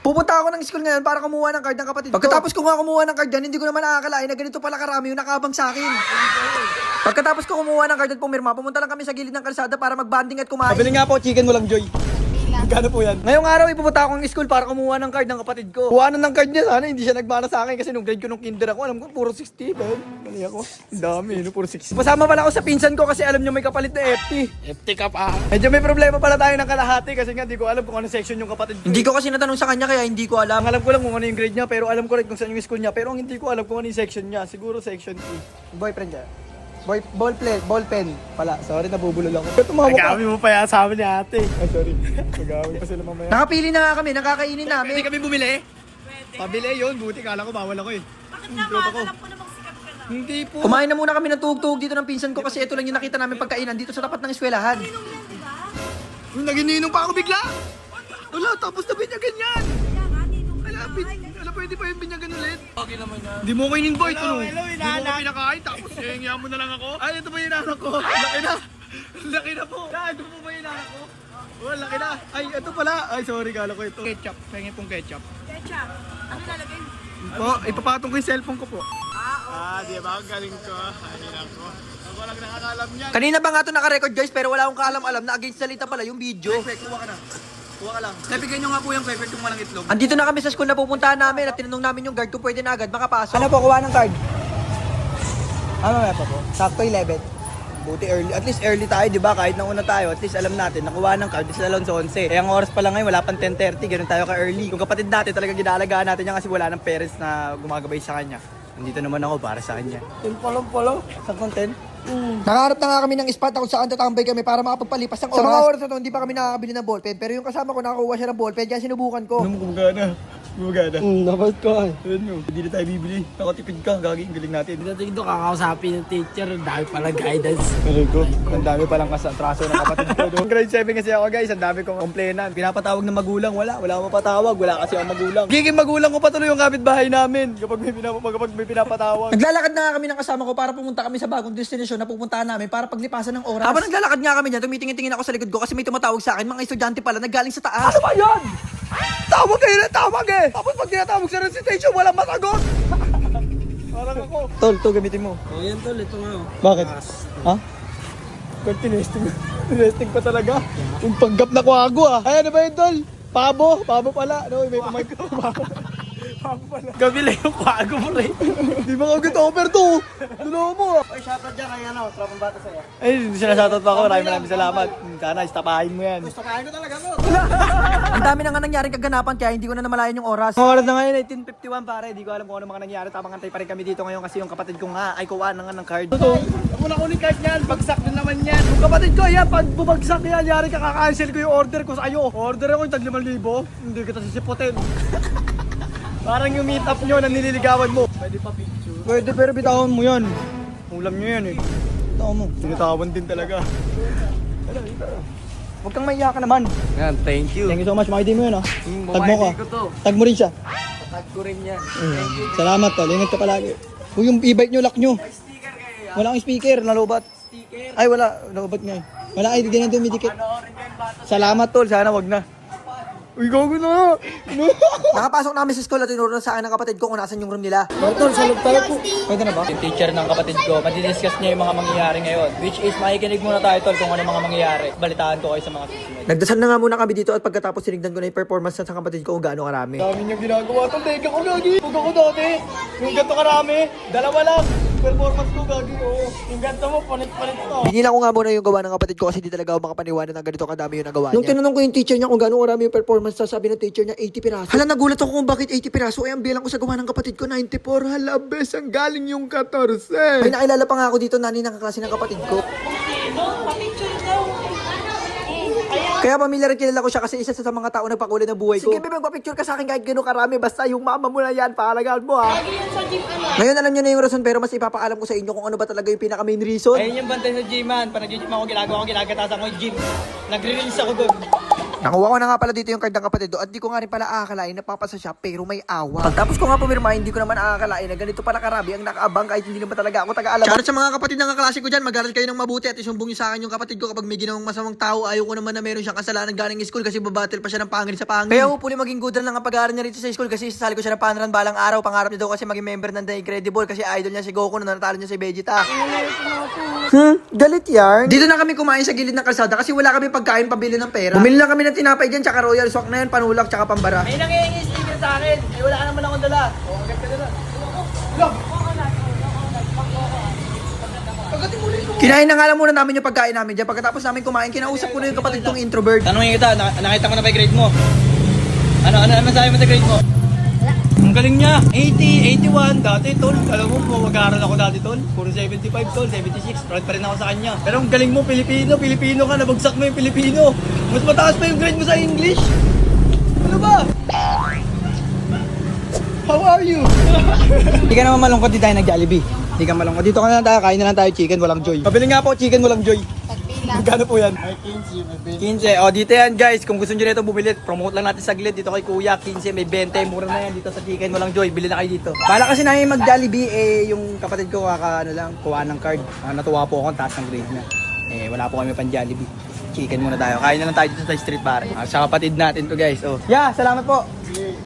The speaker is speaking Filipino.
Pupunta ako ng school ngayon para kumuha ng card ng kapatid ko. Pagkatapos ko nga kumuha ng card yan, hindi ko naman nakakalain na ganito pala karami yung nakabang sa akin. Pagkatapos ko kumuha ng card at pumirma, pumunta lang kami sa gilid ng kalsada para mag-banding at kumain. Pabili nga po, chicken mo lang, Joy. Magkano po yan? Ngayong araw, ipupunta ako ng school para kumuha ng card ng kapatid ko. Kuhanan ng card niya, sana hindi siya nagmana sa akin kasi nung grade ko nung kinder ako, alam ko, puro 60, man. Mali ako. Ang dami, no? Puro 60. Pasama pala ako sa pinsan ko kasi alam nyo may kapalit na FT. FT ka pa. Medyo may problema pala tayo ng kalahati kasi nga di ko alam kung ano section yung kapatid ko. Hindi ko kasi natanong sa kanya kaya hindi ko alam. Ang alam ko lang kung ano yung grade niya, pero alam ko rin kung saan yung school niya. Pero ang hindi ko alam kung ano yung section niya. Siguro section E. Boyfriend niya. Ball pen pala. Sorry, nabubulol ako. Nagkami mo pa yan sa amin ni ate. Ay, sorry. Magawin pa sila mamaya. Nakapili na nga kami, nakakainin namin. Pwede kami bumili? Pabili yun. Buti kala ko bawal ako eh. Bakit naman? Alam ko namang sikat ka na. Hindi po. Kumain na muna kami ng tugtog dito ng pinsan ko kasi ito lang yung nakita namin pagkainan dito sa tapat ng eskwelahan. Inom yan, di ba? Nagininong pa ako bigla. Wala, tapos na binyagan yan. Kaya nga, ninom ka na. Wala, pwede pa yung binyagan ulit. Okay naman yan. Di mo ko in-invite, ano? hello, Di mo ko pinakain, tapos hingya mo na lang ako. Ay, ito ba yung inanak ko? Laki na. Laki na po. Ito po ba yung inanak ko? Oh, laki na. Ay, ito pala. Ay, sorry, kala ko ito. Ketchup. Pengen pong ketchup. Ketchup. Ano lalagay? Po, ipapatong ko yung cellphone ko po. Di ba? Ang galing ko. Ay, nako. Ako lang nakakalam niyan. Kanina ba nga ito naka-record guys pero wala akong kaalam-alam na against salita pala yung video. Kuha ka na. Kuha ka lang. Nabigyan nyo nga po yung perfect kung walang itlog. Andito na kami sa school na pupuntahan namin at tinanong namin yung guard kung pwede na agad makapasok. Ano po, kuha ng card? Ano nga pa po? Sakto 11. Buti early. At least early tayo, di ba? Kahit nauna tayo, at least alam natin, nakuha ng card, is alam sa 11. Eh, ang oras pa lang ngayon, wala pang 10:30, ganun tayo ka-early. Kung kapatid natin, talaga ginalagaan natin yan kasi wala ng parents na gumagabay sa kanya. Nandito naman ako para sa kanya. 10 pa lang. Saktong 10? Nakaharap na nga kami ng spot kung saan tatambay kami para makapagpalipas ng oras. Sa mga oras na to, hindi pa kami nakakabili ng ballpen. Pero yung kasama ko nakakuha siya ng ballpen, kaya sinubukan ko. Ano mo gumagana? Gumagana? Dapat ko ay. Ayun mo, hindi na tayo bibili. Nakatipid ka, gaging galing natin. Dating ito kakausapin ng teacher. Dahil pala guidance. Aray ko, ang dami palang kasatraso ng kapatid ko. Noong grade 7 kasi ako guys, ang dami kong komplainan. Pinapatawag ng magulang, wala akong mapatawag, wala kasi ang magulang. Giging magulang ko patuloy yung kapitbahay namin kapag may pinapatawag. Naglalakad na nga kami ng kasama ko para pumunta kami sa bagong destinasyon na pupuntahan namin para paglipasan ng oras. Habang naglalakad nga kami dyan, tumitingin-tingin ako sa likod ko kasi may tumatawag sa akin, mga estudyante pala naggaling sa taas. Ano ba yun? Tawag kayo na tawag eh! Tapos pag tinatawag sa recitation, walang masagot! Parang ako. Tol, to gamitin mo. O yan tol, ito nga. Bakit? Ha? Tol, tinesting pa talaga. Yung panggap na kwago ah. Ay, ano ba yun, tol? Pabo pala. Ano, may pamag ko. Pabo pala. Gabila yung kwago mo rin. Di ba kagad offer to? Dulo mo ah. Ay, shoutout dyan kay ano, tropang bata sa'yo. Ay, hindi siya nasatot pa ako. Maraming salamat. Sana, istapahin mo yan. Gusto kain ko talaga mo. Ang dami na nga nangyaring kaganapan kaya hindi ko na namalayan yung oras. Mga oras na ngayon, 18:51 pare. Di ko alam kung ano mga nangyari. Tamang antay pa rin kami dito ngayon kasi yung kapatid ko nga ay kuha na nga ng card. Ito, ako na kunin card niyan. Bagsak din naman yan. Yung kapatid ko, yan. Pag bumagsak yan, yari ka, kakancel ko yung order ko sa'yo. Order ako yung tag 5,000. Hindi kita sisipotin. Parang yung meet up nyo na nililigawan mo. Pwede pa picture. Pwede, pero bitawan mo yan. Ulam nyo yan eh. Bitawan mo. Sinitawan din talaga. Huwag kang maiyak ka naman. Yan, thank you. Thank you so much. Makiti mo yun ah. Tag mo ka. ko to. Tag mo rin siya. Tag ko rin yan. Salamat tol. Ingat ka palagi. Uy, yung e-bike nyo, lock nyo. Sticker kayo. Wala kang speaker, nalobat. Sticker. Ay, wala. Nalobat nga eh. Wala, ay, ganyan dumidikit. Panoorin ko yung bata. Salamat tol. Sana wag na. Uy, gago na. No. Nakapasok namin sa school at tinuro na sa akin ng kapatid ko kung nasan yung room nila. Tol, salog tayo po. Pwede na ba? Yung teacher ng kapatid ko, madidiscuss niya yung mga mangyayari ngayon. Which is, makikinig muna tayo tol kung ano mga mangyayari. Balitaan ko kayo sa mga susunod. Nagdasal na nga muna kami dito at pagkatapos sinignan ko na yung performance sa kapatid ko kung gaano karami. Dami niyang ginagawa tol. Teka ko gagi. Huwag ako dati. Yung ganito karami. Dalawa lang. Performance ko gagi. Oo. Yung ganito mo, palit-palit to. Binila ko nga muna yung gawa ng kapatid ko kasi di talaga ako makapaniwala na ganito kadami yung nagawa niya. Nung tinanong ko yung teacher niya kung gaano karami yung performance, sabi ng teacher niya 80 piraso. Hala, nagulat ako kung bakit 80 piraso. Ay, ang bilang ko sa gawa ng kapatid ko 94. Hala, bes, ang galing yung 14. May nakilala pa nga ako dito, nani ng kaklase ng kapatid ko. Kaya pamilyar kilala ko siya kasi isa sa mga tao nagpakulay ng buhay ko. Sige, magpa-picture ka sa akin kahit gano'ng karami. Basta yung mama mo na yan, paalagaan mo ha. Ngayon alam nyo na yung rason pero mas ipapaalam ko sa inyo kung ano ba talaga yung pinaka main reason. Ayun yung bantay sa gym man. Pag nag-gym ako, ginagatasan ko yung gym. Nagre-release ako doon. Nakuha ko na nga pala dito yung card ng kapatid ko at di ko nga rin pala aakalain na papasa siya pero may awa. Pagtapos ko nga pumirma, hindi ko naman aakalain na ganito pala karami ang nakaabang kahit hindi naman talaga ako taga-alam. Charot sa mga kapatid ng kaklase ko dyan, mag-aral kayo ng mabuti at isumbong nyo sa akin yung kapatid ko kapag may ginawang masamang tao. Ayaw ko naman na meron siyang kasalanan galing school kasi babattle pa siya ng pangil sa pangil. Kaya hopefully maging good lang ang pag-aaral niya rito sa school kasi sasali ko siya ng panran balang araw. Pangarap niya daw kasi maging member ng The Incredible kasi idol niya si Goku na natalo niya si Vegeta. Galit yarn. Dito na kami kumain sa gilid ng kalsada kasi wala kami pagkain pabili ng pera. Bumili lang kami ng tinapay dyan tsaka Royal Swak na yan, panulak tsaka pambara. May nangihingi sticker sa akin. Ay, wala ka naman akong dala. O, agad ka na. Kinain na nga lang muna namin yung pagkain namin dyan. Pagkatapos namin kumain, kinausap ko na yung kapatid kong introvert. Tanungin kita, nakita ko na ba yung grade mo? Ano sabi mo sa grade mo? Ang galing niya. 80, 81, dati tol. Alam mo, mag-aaral ako dati tol. Puro 75 tol, 76. Proud pa rin ako sa kanya. Pero ang galing mo, Pilipino ka. Nabagsak mo yung Pilipino. Mas mataas pa yung grade mo sa English. Ano ba? How are you? Hindi ka naman malungkot, di tayo nag-Jollibee. Hindi ka malungkot. Dito ka na lang tayo, kain na lang tayo chicken, walang joy. Pabili nga po, chicken, walang joy. Magkano po yan? 15. O, dito yan guys. Kung gusto nyo nito bumili, promote lang natin saglit. Dito kay Kuya, 15, may 20. Mura na yan dito sa chicken, walang joy. Bili na kayo dito. Bala kasi namin mag-Jollibee, yung kapatid ko kuha ng card. Natuwa po ako, taas ng grade na. Wala po kami pang Jollibee. Chicken muna tayo. Kain na lang tayo dito sa street pare. Sa kapatid natin to guys. Oh. Yeah, salamat po.